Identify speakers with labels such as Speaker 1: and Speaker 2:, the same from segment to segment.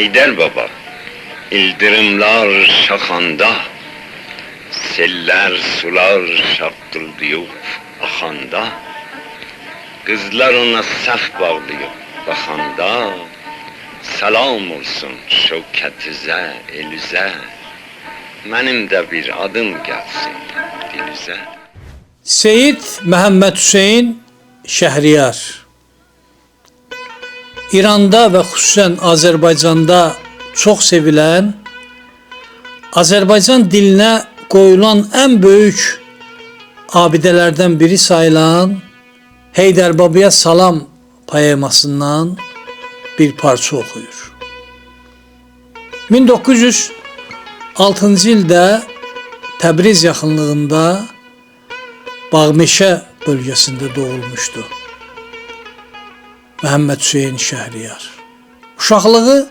Speaker 1: Heydər baba, ildırımlar şaxanda, seller sular şaqqıldıyıb axanda, qızlar ona səf bağlayıb baxanda, salam olsun şövkətizə, elizə, mənim də bir adım gəlsin dilizə.
Speaker 2: Seyid Məhəmməd Hüseyn Şəhriyar İranda və xüsusən Azərbaycanda çox sevilən, Azərbaycan dilinə qoyulan ən böyük abidələrdən biri sayılan Heydər Babaya Salam poemasından bir parça oxuyur. 1906-cı ildə Təbriz yaxınlığında Bağmeşə bölgəsində doğulmuşdu Məhəmməd Hüseyn Şəhriyar. Uşaqlığı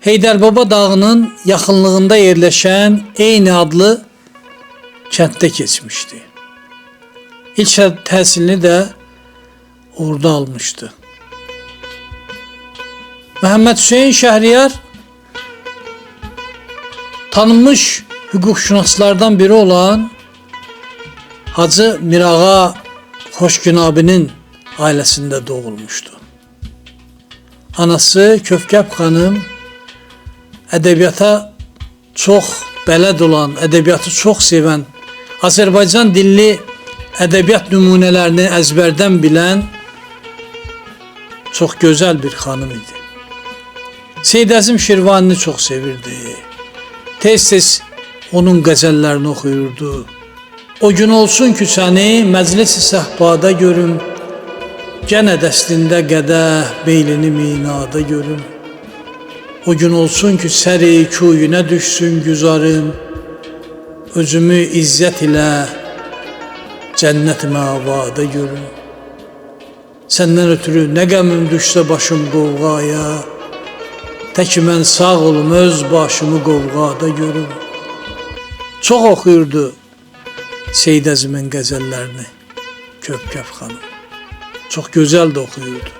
Speaker 2: Heydərbaba dağının yaxınlığında yerləşən eyni adlı kənddə keçmişdi. İlk təhsilini də orada almışdı. Məhəmməd Hüseyn Şəhriyar tanınmış hüquqşünaslardan biri olan Hacı Mirağa Xoşgünabinin ailəsində doğulmuşdu. Anası Köfkəb xanım ədəbiyyata çox bələd olan, ədəbiyyatı çox sevən, Azərbaycan dilli ədəbiyyat nümunələrini əzbərdən bilən çox gözəl bir xanım idi. Seyid Əzim Şirvanini çox sevirdi. Tez-tez onun qəzəllərini oxuyurdu. O gün olsun ki səni məclis-i səhbada görüm, gənə dəstində qədəh beylini minada görüm. O gün olsun ki səri kuyuna düşsün güzarım, özümü izzət ilə cənnət məvada görüm. Səndən ötürü nə qəmim düşsə başım qovğaya, təki mən sağ olum öz başımı qovğada görüm. Çox oxuyurdu Seyid Əzimin qəzəllərini Köfkəb xanım. Çox gözəl də oxuyurdu.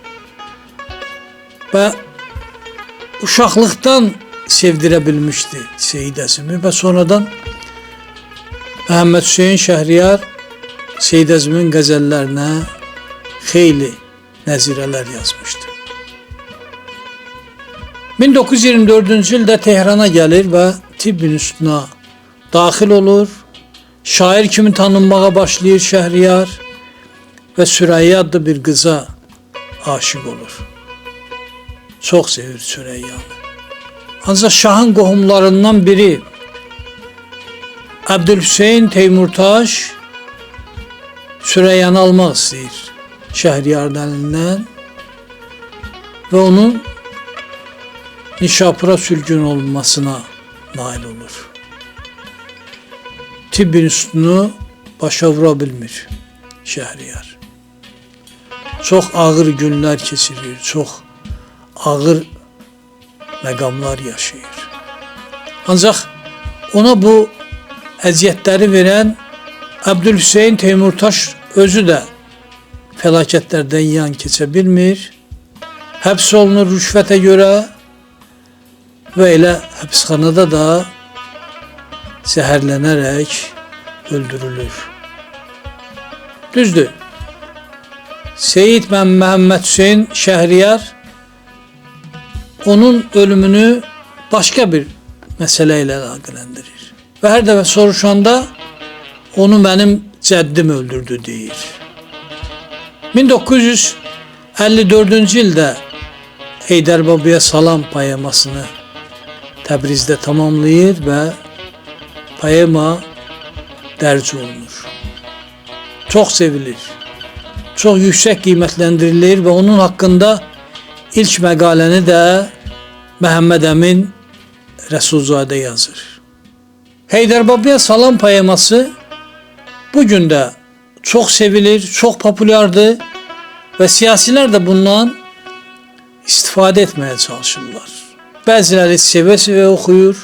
Speaker 2: Və uşaqlıqdan sevdirə bilmişdi Seyid Əzimi və sonradan Məhəmməd Hüseyn Şəhriyar Seyid Əzimin qəzəllərinə xeyli nəzirələr yazmışdı. 1924-cü ildə Tehrana gəlir və tibb institutuna daxil olur. Şair kimi tanınmağa başlayır Şəhriyar və Sürəyya adlı bir qıza aşiq olur. Çox sevir Sürəyyanı. Ancaq şahın qohumlarından biri Əbdülhüseyn Teymurtaş Sürəyyanı almaq istəyir Şəhriyarın əlindən və onun Nişapura sürgün olunmasına nail olur. Tibb institutunu başa vura bilmir Şəhriyar. Çox ağır günlər keçirir, çox ağır məqamlar yaşayır. Ancaq ona bu əziyyətləri verən Əbdülhüseyn Teymurtaş özü də fəlakətlərdən yan keçə bilmir, həbs olunur rüşvətə görə və elə həbsxanada da zəhərlənərək öldürülür. Düzdür, Seyid Məhəmməd Hüseyn Şəhriyar onun ölümünü başqa bir məsələ ilə əlaqələndirir. Və hər dəfə soruşanda onu mənim cəddim öldürdü deyir. 1954-cü ildə Heydər Babaya Salam poemasını Təbrizdə tamamlayır və poema dərc olunur. Çox sevilir, çox yüksək qiymətləndirilir və onun haqqında ilk məqaləni də Məhəmməd Əmin Rəsulzadə yazır. Heydər Babaya Salam poeması bugün də çox sevilir, çox populyardır və siyasilər də bundan istifadə etməyə çalışırlar. Bəziləri sevə-sevə oxuyur,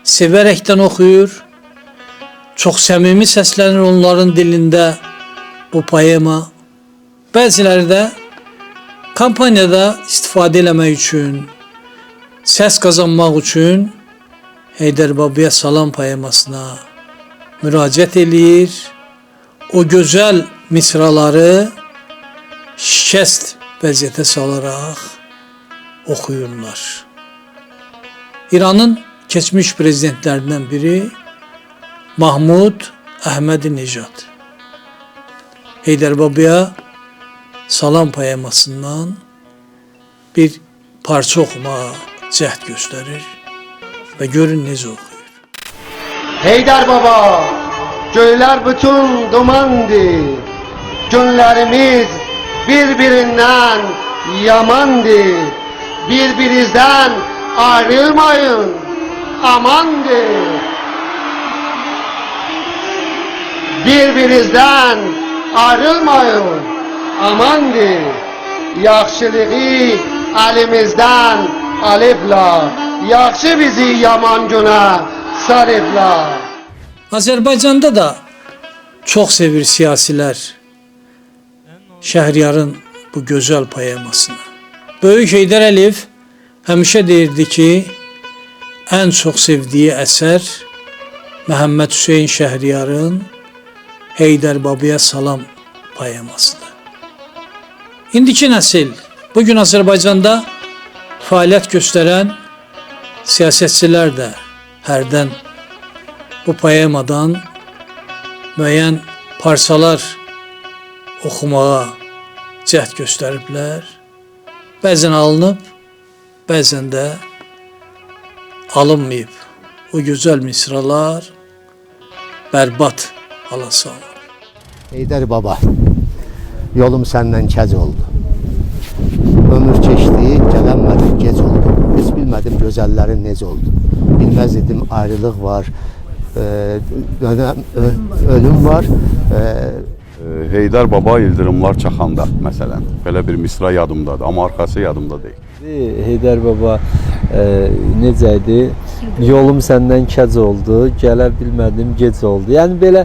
Speaker 2: sevərəkdən oxuyur. Çox səmimi səslənir onların dilində bu poema. Bəziləri də kampaniyada istifadə eləmək üçün, səs qazanmaq üçün Heydər Babaya Salam poemasına müraciət eləyir. O gözəl misraları şikəst vəziyyətə salaraq oxuyurlar. İranın keçmiş prezidentlərindən biri Mahmud Əhmədi-Necad Heydər Babaya Salam poemasından bir parça oxumağa cəhd göstərir və görün necə oxuyur.
Speaker 3: Heydər Baba, göylər bütün dumandır, günlərimiz birbirinden yamandır, birbirinizden ayrılmayın, amandır. Birbirinizden ayrılmayın, amandır. Yaxşılığı elimizden alıbla, yaxşı bizi yaman güne sarıbla.
Speaker 2: Azərbaycanda da çox sevir siyasilər Şəhriyarın bu gözəl poemasını. Böyük Heydər Əliyev həmişə deyirdi ki, ən çox sevdiyi əsər Məhəmməd Hüseyn Şəhriyarın Heydər Babaya Salam poemasıdır. İndiki nəsil, bugün Azərbaycanda fəaliyyət göstərən siyasətçilər də hərdən bu poemadan müəyyən parçalar oxumağa cəhd göstəriblər. Bəzən alınıb, bəzən də alınmayıb. O gözəl misralar bərbad hala salır.
Speaker 3: Heydər Baba, yolum səndən kəc oldu. Ömür keçdi, gələnmədim, gec oldu. Heç bilmədim gözəllərin necə oldu. Bilməz idim ayrılıq var, ölüm var.
Speaker 4: Heydər Baba ildırımlar çaxanda məsələn. Belə bir misra yadımdadır, amma arxası yadımda deyil.
Speaker 5: Heydər Baba necə idi? Yolum səndən kəc oldu, gələ bilmədim, gec oldu. Yəni belə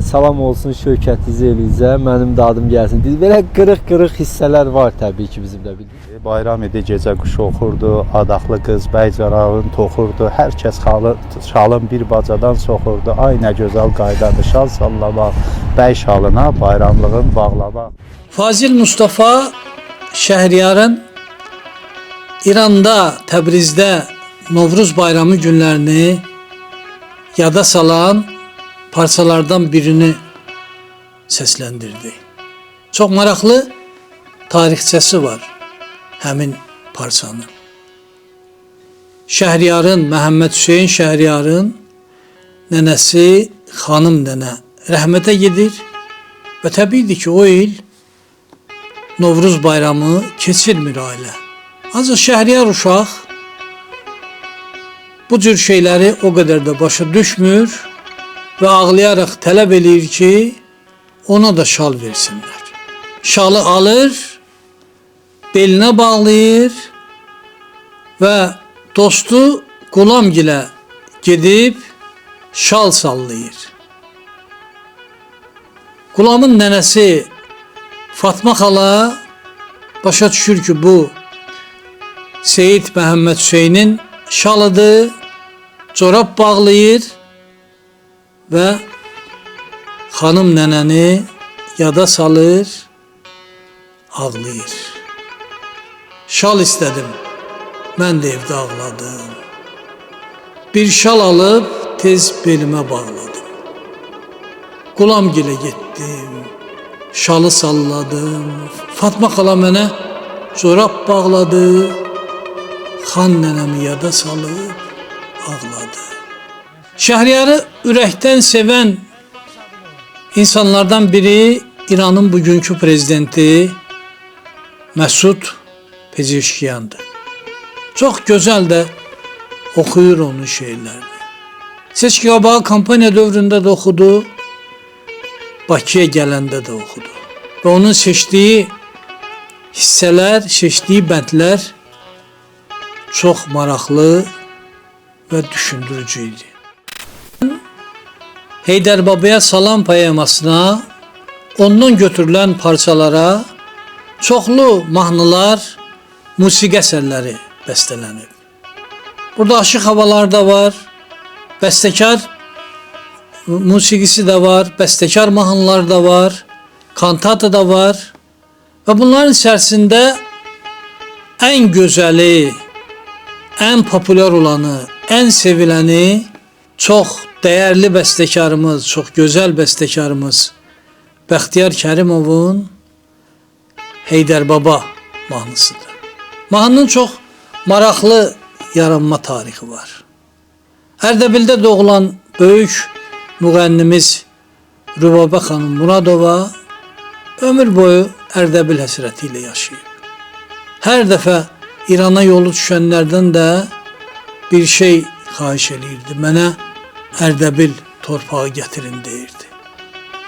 Speaker 5: salam olsun Şövkət Elizə, mənim də adım gəlsin. Belə qırıq-qırıq hissələr var təbii ki bizim də bildik.
Speaker 6: Bayram idi, gecə quşu oxurdu, adaqlı qız bəycarağın toxurdu. Hər kəs şalın bir bacadan soxurdu. Ay nə gözəl qaydadır, şal sallamaq, bəy şalına bayramlığın bağlamaq.
Speaker 2: Fazil Mustafa Şəhriyarın İranda, Təbrizdə Novruz bayramı günlərini yada salan parçalardan birini səsləndirdi. Çox maraqlı tarixçəsi var həmin parçanın. Şəhriyarın, Məhəmməd Hüseyn Şəhriyarın nənəsi xanım nənə rəhmətə gedir və təbiidir ki, o il Novruz bayramı keçirmir ailə. Ancaq Şəhriyar uşaq bu cür şeyləri o qədər də başa düşmür və ağlayaraq tələb eləyir ki, ona da şal versinlər. Şalı alır, belinə bağlayır və dostu Qulamgilə gedib şal sallayır. Qulamın nənəsi Fatma xala başa düşür ki, bu Seyid Məhəmməd Hüseynin şalıdır, corab bağlayır və xanım nənəni yada salır, ağlayır. Şal istədim, mən də evdə ağladım. Bir şal alıb tez belimə bağladım. Qulamgilə getdim, şalı salladım. Fatma xala mənə corab bağladı, xan nənəmi yada salıb ağladı. Şəhriyarı ürəkdən sevən insanlardan biri İranın bugünkü prezidenti Məsud Pezeşkiyandır. Çox gözəl də oxuyur onun şeirlərini. Seçki qabağı kampaniya dövründə də oxudu, Bakıya gələndə də oxudu. Və onun seçdiyi hissələr, seçdiyi bəndlər çox maraqlı və düşündürücü idi. Heydər Babaya Salam poemasına, ondan götürülən parçalara çoxlu mahnılar, musiqi əsərləri bəstələnib. Burada aşık havalar da var. Bəstəkar musiqisi de var. Bəstəkar mahnılar da var. Kantata da var. Ve bunların içerisinde en güzeli, en popüler olanı, en sevileni çok değerli bəstəkarımız, çok güzel bəstəkarımız Bəxtiyar Kərimovun Heydər Baba mahnısıdır. Mahnının çok maraqlı yaranma tarihi var. Ərdəbildə doğulan böyük müğənnimiz Rübabə xanım Muradova ömür boyu Ərdəbil həsrəti ilə yaşayıb. Hər dəfə İrana yolu düşənlərdən də bir şey xahiş eləyirdi. Mənə Ərdəbil torpağı gətirin deyirdi.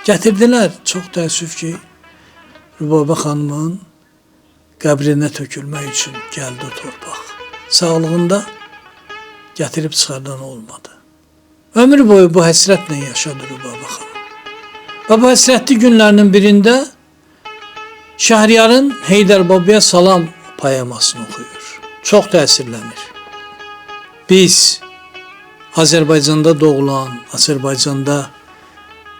Speaker 2: Gətirdilər. Çox təəssüf ki, Rübabə xanımın qəbrinə tökülmək üçün gəldi o torpaq. Sağlığında gətirib çıxardan olmadı. Ömür boyu bu həsrətlə yaşadı Rübabə xanım. Və bu həsrətli günlərinin birində Şəhriyarın Heydər Babaya salam poemasını oxuyur. Çox təsirlənir. Biz Azərbaycanda doğulan, Azərbaycanda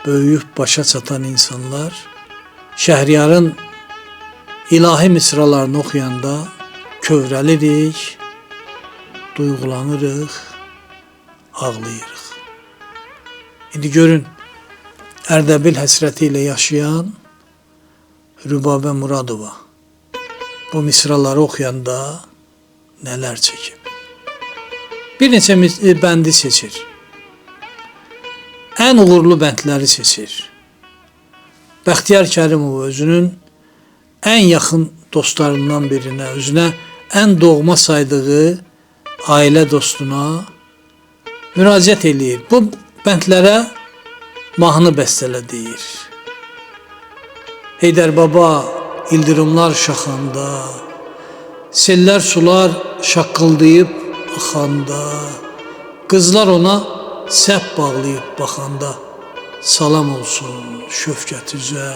Speaker 2: böyüyüb başa çatan insanlar Şəhriyarın ilahi misralarını oxuyanda kövrəlirik, duyğulanırıq, ağlayırıq. İndi görün, Ərdəbil həsrəti ilə yaşayan Rübabə Muradova bu misraları oxuyanda nələr çəkib. Bir neçə bəndi seçir. Ən uğurlu bəndləri seçir. Bəxtiyar Kərimov özünün ən yaxın dostlarından birinə, özünə ən doğma saydığı ailə dostuna müraciət eləyir. Bu bəndlərə mahnı bəstələ deyir. Heydər Baba ildırımlar şaxanda, sellər sular şaqqıldayıb axanda, qızlar ona səp bağlayıb baxanda, salam olsun şöfqət üzə,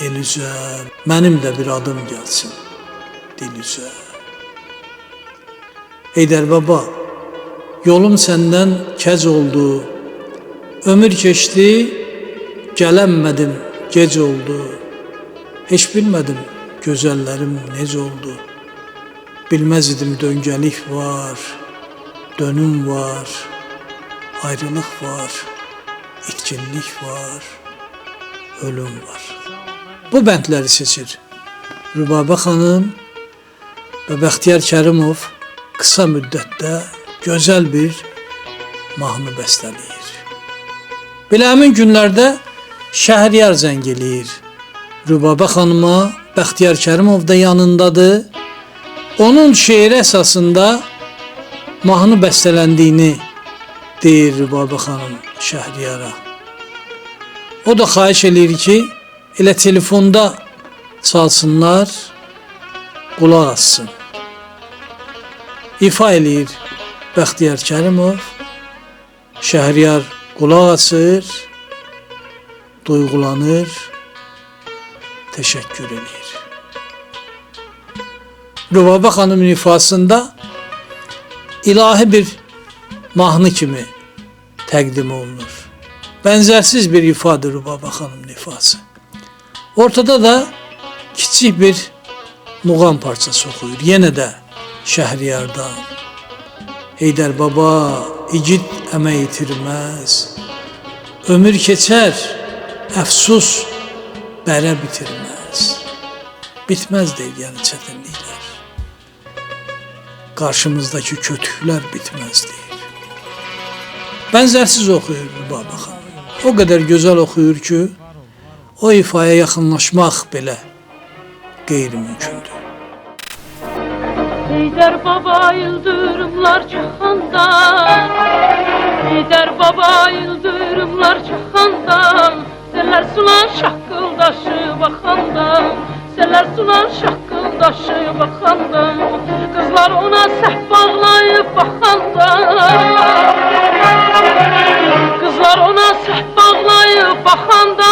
Speaker 2: el üzə, mənim də bir adım gəlsin dil üzə. Heydər Baba, yolum səndən kəc oldu, ömür keçdi, gələnmədim, gec oldu. Heç bilmədim gözəllərim necə oldu. Bilməz idim döngəlik var, dönüm var, ayrılıq var, itkinlik var, ölüm var. Bu bəndləri seçir Rübabə xanım və Bəxtiyar Kərimov qısa müddətdə gözəl bir mahnı bəstələyir. Belə həmin günlərdə Şəhriyar zəng eləyir Rübabə xanıma, Bəxtiyar Kərimov da yanındadır. Onun şeiri əsasında mahnı bəstələndiyini deyir Rübabə xanım Şəhriyara. O da xahiş eləyir ki, elə telefonda çalsınlar, qulaq assın. İfa eləyir Bəxtiyar Kərimov, Şəhriyar qulaq asır, duyğulanır, teşekkür edir. Rübabə xanımın ifasında ilahi bir mahnı kimi təqdim olunur. Benzersiz bir ifadır Rübabə xanımın ifası. Ortada da kiçik bir muğam parçası oxuyur. Yenə də Şəhriyardan. Heydər Baba igid əmək itirməz, ömür keçər, əfsus bərə bitirməz. Bitməz deyil yəni çətinliklər. Qarşımızdakı kötüklər bitməz deyir. Benzersiz oxuyur Rübabə xanım. O qədər gözəl oxuyur ki, o ifaya yaxınlaşmaq belə qeyri-mümkündür.
Speaker 7: Heydər Baba yıldırımlar çaxanda, Heydər Baba yıldırımlar çaxanda, seller sulan şaqqıldaşı baxanda, seller sulan şaqqıldaşı baxanda, qızlar ona səhv bağlayıb baxanda, qızlar ona səhv bağlayıb baxanda,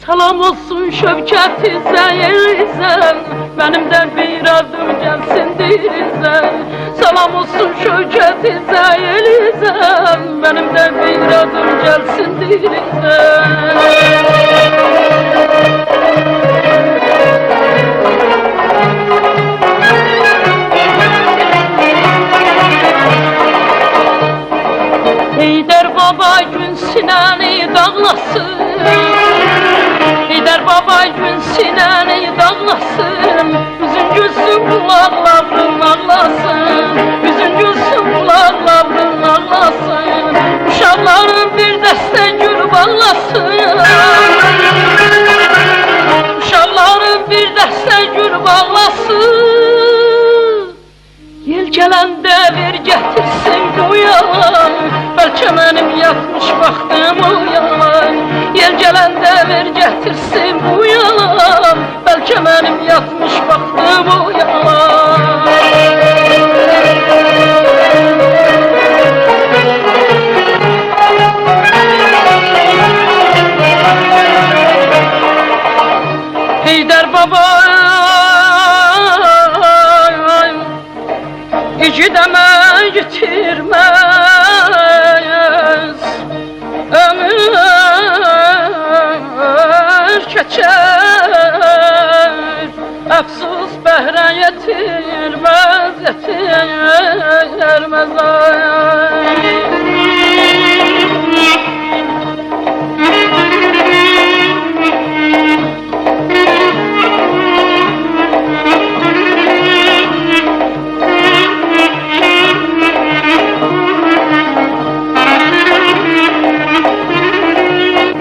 Speaker 7: salam olsun şövkəti zəyirsən, mənimdən bir adım gəlsin deyirsən. Salam olsun şökətinizə, elizəm. Mənim də bir adım gəlsin dilinizə. Heydər baba gün sinəni dağlasın, Heydər baba gün sinəni dağlasın, üzün gülsün qulaqlarım ağlasın, üzün gülsün qulaqlarım ağlasın, uşaqlarım bir dəstə gül bağlasın, uşaqlarım bir dəstə gül bağlasın. Yel gələndə ver gətirsin qoyan, bəlkə mənim yatmış vaxtım uyan. Yel gələndə ver gətirsin qoyan, bəlkə mənim yatmış vaxtım uyan. Heydər baba İgidəmə yitirməz, ömür keçər, əfsus bəhrə yetirməz, yetirməz.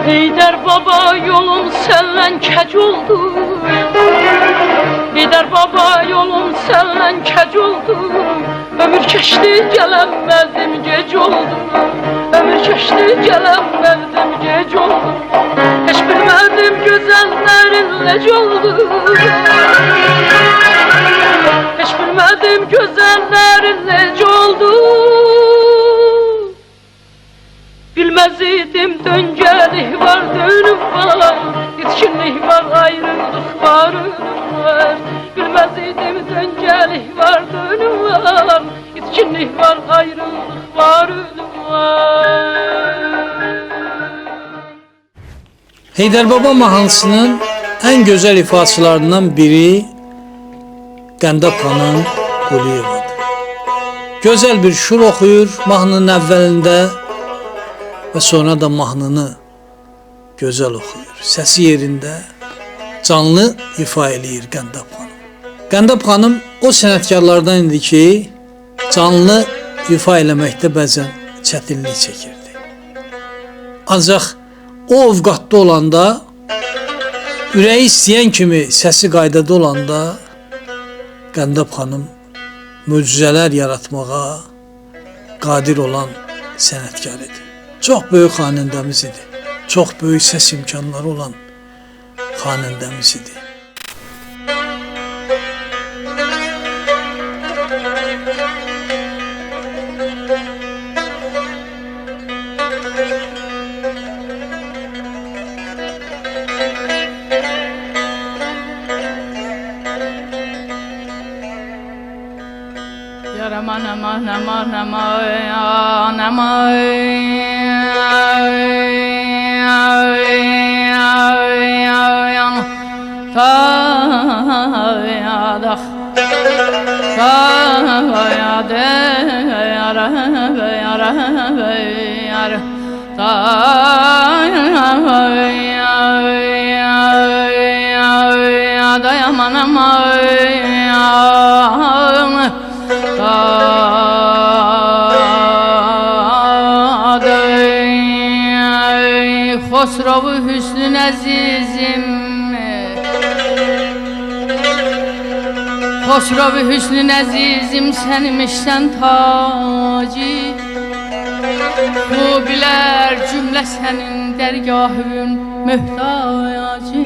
Speaker 7: Heydər baba yolum səndən kəc oldu, Heydər baba yolum səndən kəc oldu, ömür keçdi gələnmədim gec oldu, ömür keçdi gələnmədim gec oldu, heç bilmədim gözəllərin nec oldu, heç bilmədim gözəllərin nec oldu. Bilmez idim döngəlik var, dönüm var, yetkinlik var, ayrılık var, ölüm var. Bilmez idim döngəlik var, dönüm var, yetkinlik var, ayrılık var, ölüm var.
Speaker 2: Heydər Baba mahnısının ən gözəl ifaçılarından biri Qəndab xanım Quliyevadır. Gözəl bir şur oxuyur mahnının əvvəlində və sonra da mahnını gözəl oxuyur. Səsi yerində canlı ifa eləyir Qəndab xanım. Qəndab xanım o sənətkarlardan idi ki, canlı ifa eləməkdə bəzən çətinlik çəkirdi. Ancaq o ovqatda olanda, ürəyi istəyən kimi səsi qaydada olanda Qəndab xanım möcüzələr yaratmağa qadir olan sənətkar idi. Çox böyük xanəndəmiz idi. Çox böyük səs imkanları olan xanəndəmiz idi.
Speaker 7: Aman aman aman aman aman Tayadak Tayade yara yara yara Tayada aman aman Xosrovu hüsnün əzizim Xosrovu hüsnün əzizim Sənmişsən taci Bu bilər cümlə sənin dərgahın möhtacı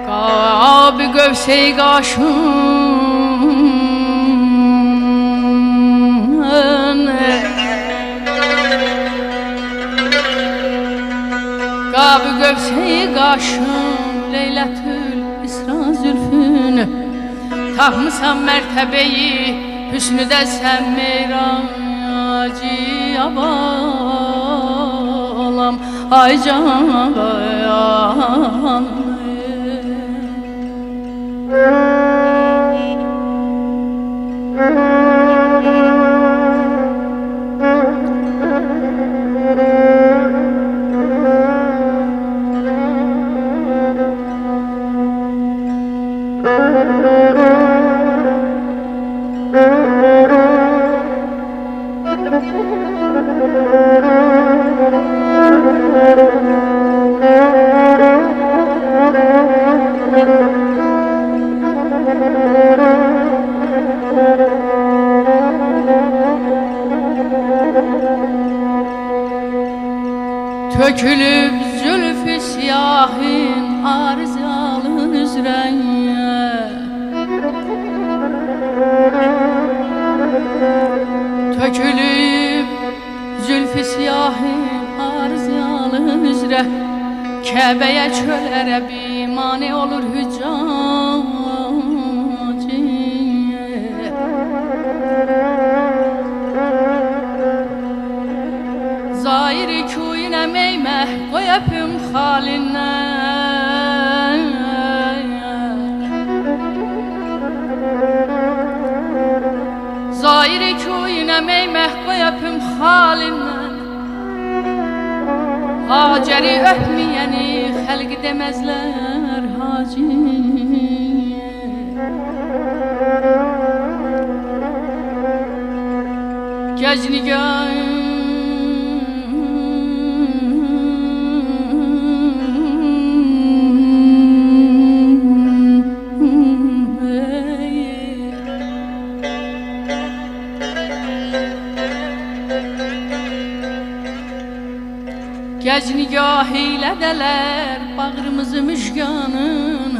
Speaker 7: Qabi gövsey qaşın Qabi gövsey qaşın Leylətül İsra Tapmısan mərtəbəyi, hüsnüdə sən meyracı balam, ay can bayan. Tökülüb zülfü siyahın arzalın üzrəyə, tökülüb zülfü siyahın arzalın üzrə, Kəbəyə çöl ərəbi mane olur hüccacı. Zahiri kuyuna meymeh koy öpüm halindən, Zahiri kuyuna meymeh koy öpüm halindən, Haceri öpmeyeni xəlq deməzlər hacı. Gecnigan Gecnigah eylədələr bağrımızı müşkanın,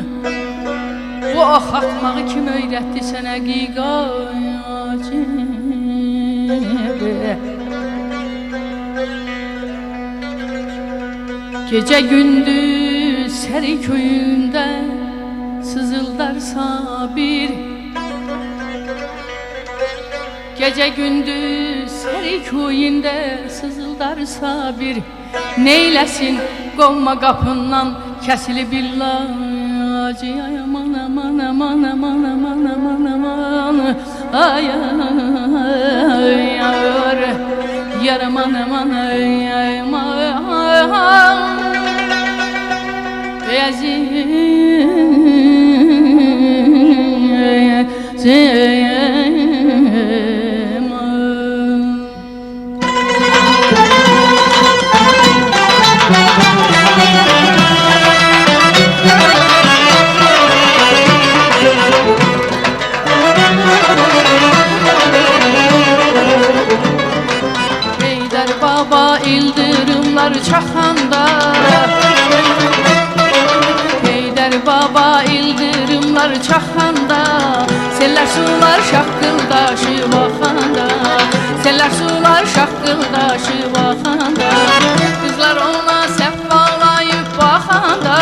Speaker 7: Bu ox atmağı kim öyrətdi sənə qiqacı? Gecə gündüz səri köyündə sızıldar sabir, Gecə gündüz səri köyündə sızıldar sabir, Neyləsin qovma qapından kəsilib illacı. Ay aman aman aman aman aman aman aman, ay ay yar yar aman aman ay ay aman İldırımlar çaxanda, Heydər baba ildırımlar çaxanda, Sellər sular şaqqıldaşıb axanda, Sellər sular şaqqıldaşıb axanda, Qızlar ona səhv bağlayıb baxanda,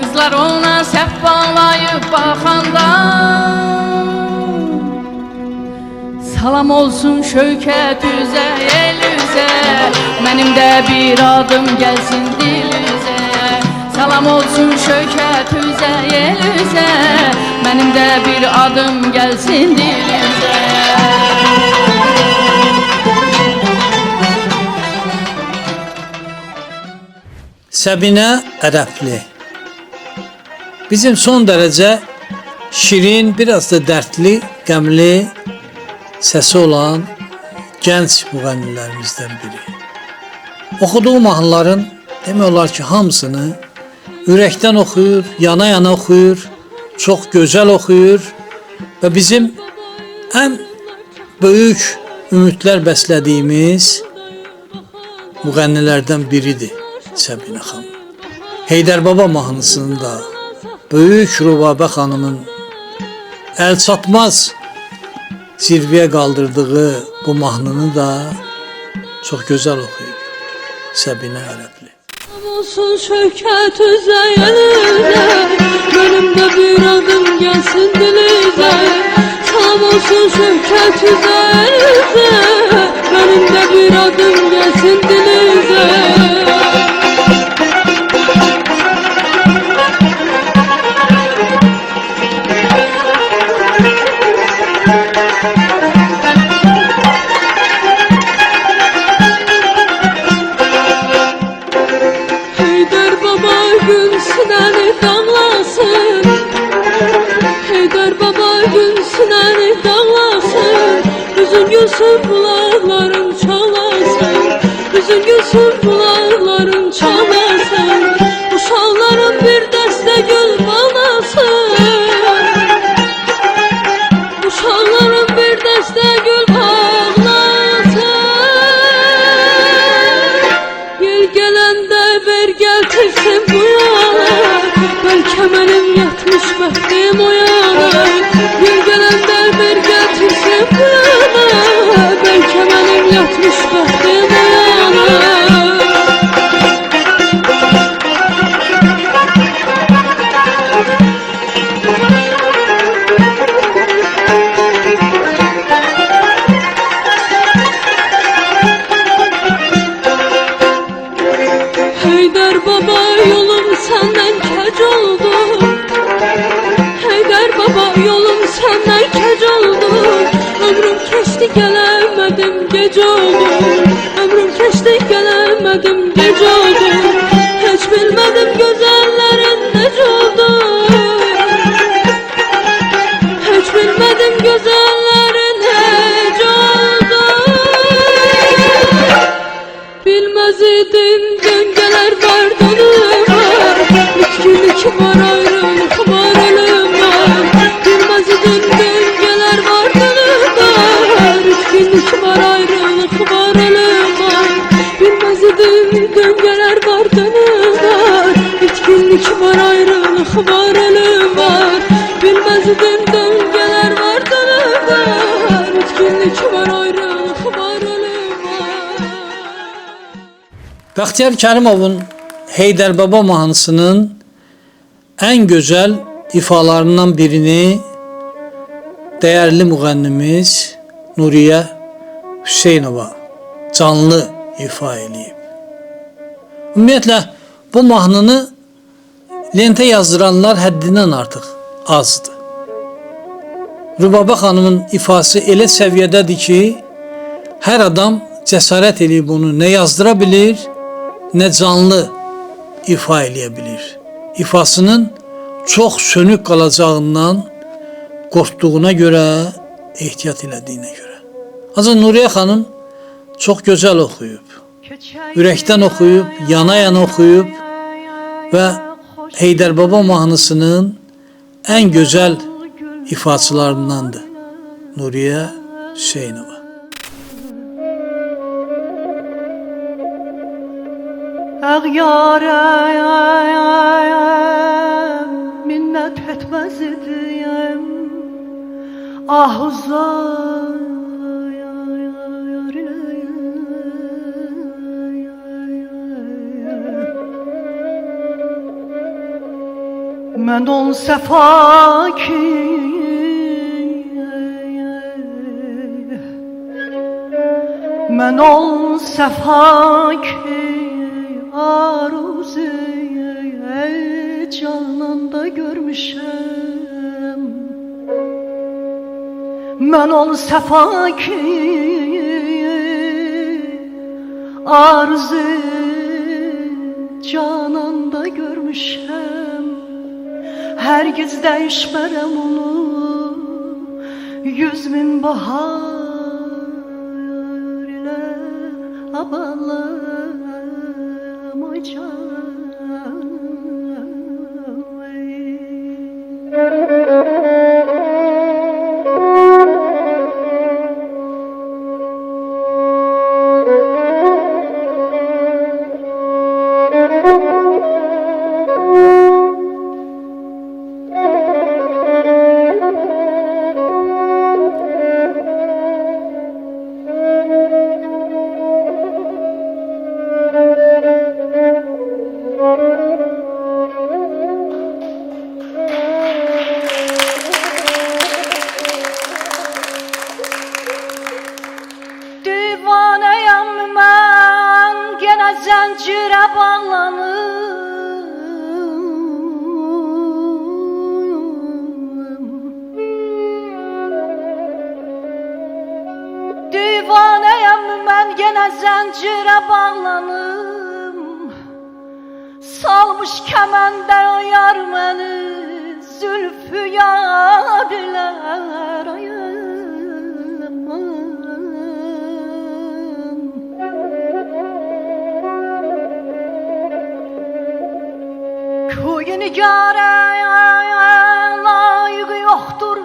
Speaker 7: Qızlar ona səhv bağlayıb baxanda, Salam olsun Şövkət üzə, el üzə, Mənim də bir adım gəlsin dil üzə. Salam olsun Şövkət üzə, el üzə, Mənim də bir adım gəlsin dil üzə.
Speaker 2: Səbinə Ərəbli. Bizim son dərəcə şirin, biraz da dərdli, qəmli səsi olan gənc müğənnilərimizdən biri. Oxuduğu mahnıların demək olar ki, hamısını ürəkdən oxuyur, yana-yana oxuyur, çox gözəl oxuyur və bizim ən böyük ümidlər bəslədiyimiz müğənnilərdən biridir Səbinə xanım. Heydər Baba mahnısını da böyük Rubabə xanımın əl çatmaz zirvəyə qaldırdığı bu mahnını da çox gözəl oxuyur Səbinə Ərəbli.
Speaker 7: Olsun Şövkət üzə, el üzə, Önümdə hayat üzerinde, benim de bir adım gelsin dilize. Heydər baba gün sinəni dağlasın, Heydər baba gün sinəni dağlasın, üzün gülsün bulaqların çalasın, üzün gülsün bulaqların çalasın, uşaqların bir dəstə gül bağlasın, uşaqların bir dəstə gül bağlasın. Yel gələndə ver gəltirsin bu yana, bəlkə mənim yatmış bəxtim o yana. Yel gələndə ver gəltirsin bu yana, bəlkə mənim yatmış bəxtim o yana. Heydər baba yolum səndən kəc oldu, Heydər baba yolum səndən kəc oldu, ömrüm keçdi gələmədim gec oldu, ömrüm keçdi gələmədim gec oldu, heç bilmədim gözəllərin necə oldu, heç bilmədim gözəllərin necə oldu. Bilməz idim döngələr var dönüm var, bitkilik var ayrılık var ölüm var. Bilməz idim döngələr var dönüm var, bitkilik var ayrılık var ölüm var. Bilməz idim döngələr var dönüm var, bitkilik var ayrılık var ölüm var. Bilməz idim döngələr var dönüm var, bitkilik var ayrılık var ölüm var.
Speaker 2: Bəxtiyar Kərimovun Heydər Baba mahnısının ən gözəl ifalarından birini dəyərli müğənnimiz Nuriyə Hüseynova canlı ifa eləyib. Ümumiyyətlə bu mahnını lentə yazdıranlar həddindən artıq azdır. Rübabə xanımın ifası elə səviyyədədir ki, hər adam cəsarət eləyib onu nə yazdıra bilir, nə canlı ifa eləyə bilir. İfasının çox sönük qalacağından qorxduğuna görə, ehtiyat elədiyinə görə. Ancaq Nuriyə xanım çox gözəl oxuyub, ürəkdən oxuyub, yana-yana oxuyub və Heydər Baba mahnısının ən gözəl ifaçılarındandır Nuriyə Hüseynova.
Speaker 8: Ağyarəm, minnət etməz idiyəm, ah uzay. Mən ol səfa ki, mən ol səfa ki, arzu cananda görmüşəm. Mən ol səfa ki, arzu cananda görmüşəm. Hər giz dəyişmərəm onu, 100.000 bahar ilə abalayacağım. zəncirə bağlanıb divanəyəm mən yenə zəncirə bağlanım salmış kəməndə o yar məni zülfü yadilər Koyu nigara layığı yoxdur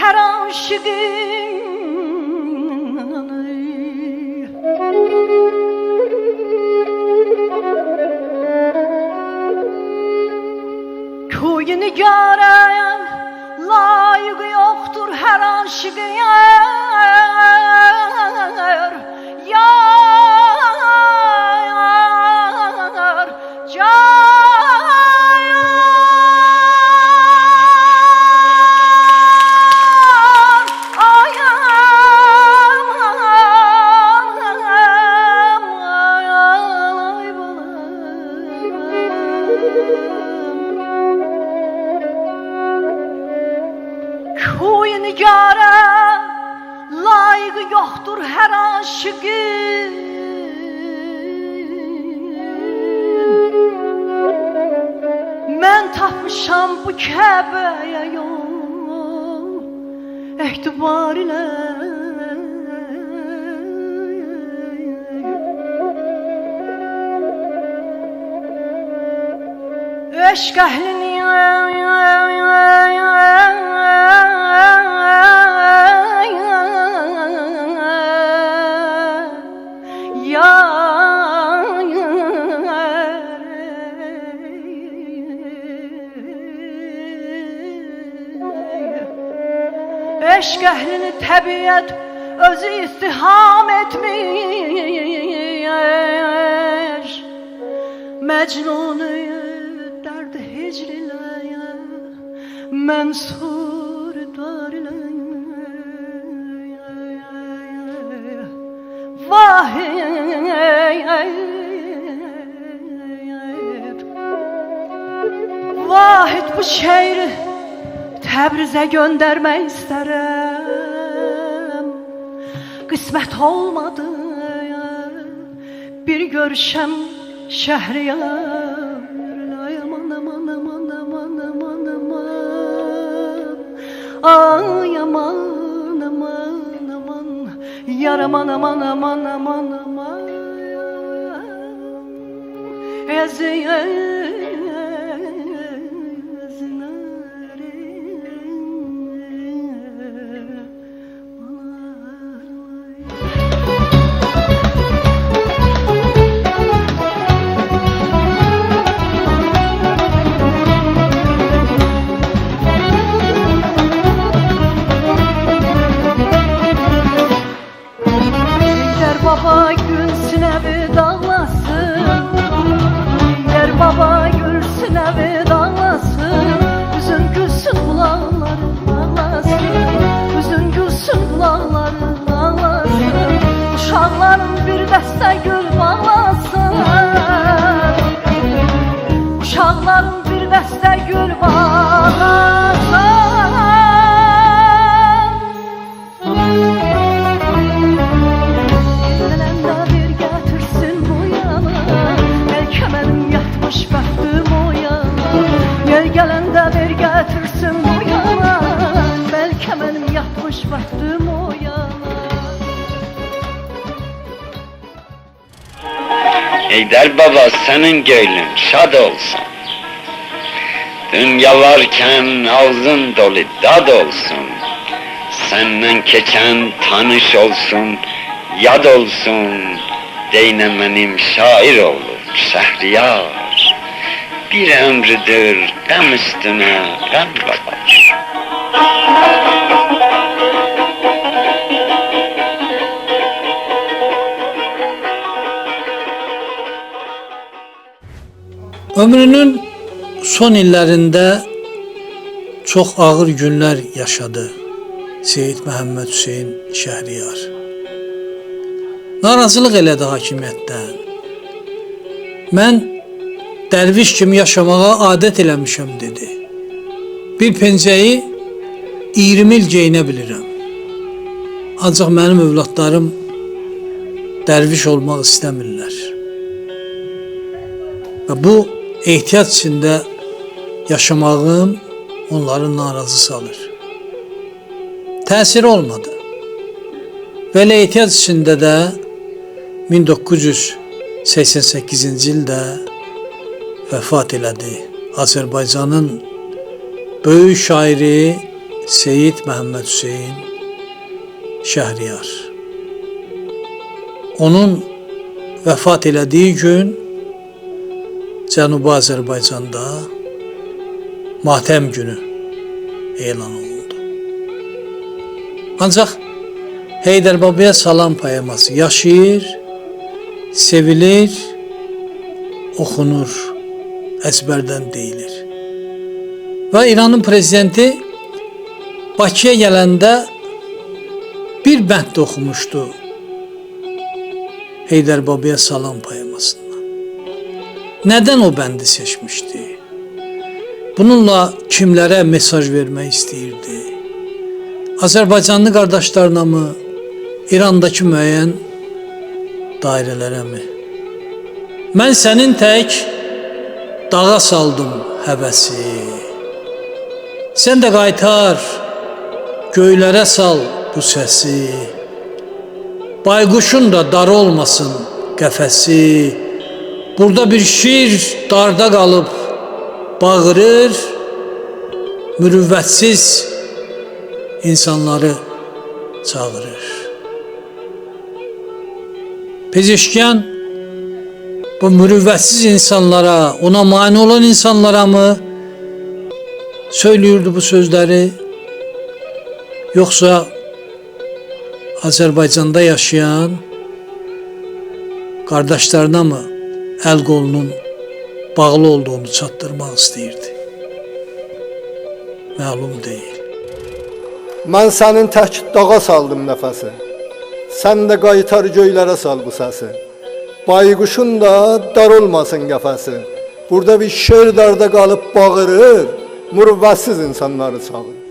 Speaker 8: hər aşıqın Koyu nigara layığı yoxdur hər aşıqın Koyu nigara layığı yoxdur hər aşıqın Mən tapmışam bu Kəbəyə yol etibar ilə Eşq əhlini Eşq əhlini təbiət özü istiham etmiş Məcnunu dərd hicr ilə mənsur dar ilə Vahid bu şeiri Təbrizə göndərmək istərəm Qismət olmadı Bir görüşəm Şəhriyar Aman aman aman aman aman aman Ay aman aman aman Yar aman aman aman aman aman Eziyet Baba gülsün evi dağlasın Yer baba gülsün evi dağlasın Üzün gülsün kulağları dağlasın Üzün gülsün kulağları dağlasın Uşaqların bir dəstə gül bağlasın Uşaqların bir dəstə gül bağlasın Bəxtim o yana Gel gələndə bir gətirsin bu yana Bəlkə mənim yatmış bəxtim o yana
Speaker 1: Heydər baba senin gönlün şad olsun Dünya varken ağzın dolu dad olsun Senden keçen tanış olsun Yad olsun Deynemenim şair olur Şehriyar Bir ömrüdür gam üstüne gam bakar
Speaker 2: Ömrünün son illərində çox ağır günlər yaşadı Seyid Məhəmməd Hüseyn Şəhriyar. Narazılıq elədi hakimiyyətdən. Mən dərviş kimi yaşamağa adət eləmişəm dedi. Bir pencəyi 20 il geyinə bilirəm. Ancaq mənim övladlarım dərviş olmaq istəmirlər. Və bu ehtiyat içində yaşamağım onları narazı salır. Təsir olmadı. Belə ehtiyat içində də 1988-ci ildə vəfat elədi Azərbaycanın böyük şairi Seyid Məhəmməd Hüseyn Şəhriyar. Onun vəfat elədiyi gün Cənubi Azərbaycanda matəm günü elan olundu. Ancaq Heydər Babaya Salam poeması yaşayır, sevilir, oxunur, əzbərdən deyilir. Və İranın prezidenti Bakıya gələndə bir bənd oxumuşdu Heydər Babaya Salam poemasından. Nədən o bəndi seçmişdi? Bununla kimlərə mesaj vermək istəyirdi? Azərbaycanlı qardaşlarına mı? İrandakı müəyyən dairələrə mi? Mən sənin tək dağa saldım həvəsi. Sən də qaytar, göylərə sal bu səsi. Bayquşun da dar olmasın qəfəsi. Burada bir şir darda qalıb bağırır, mürüvvətsiz insanları çağırır. Pezeşkan bu mürüvvətsiz insanlara, ona mani olan insanlara mı söylüyordu bu sözləri? Yoxsa Azərbaycanda yaşayan qardaşlarına mı əl qolunun bağlı olduğunu çatdırmaq istəyirdi? Məlum deyil.
Speaker 9: Mən sənin tək dağa saldım nəfəsi. Sən də qaytar göylərə sal bu səsi. Bayquşun da dar olmasın qəfəsi. Burada bir şer darda qalıb bağırır, mürüvvətsiz insanları çağırır.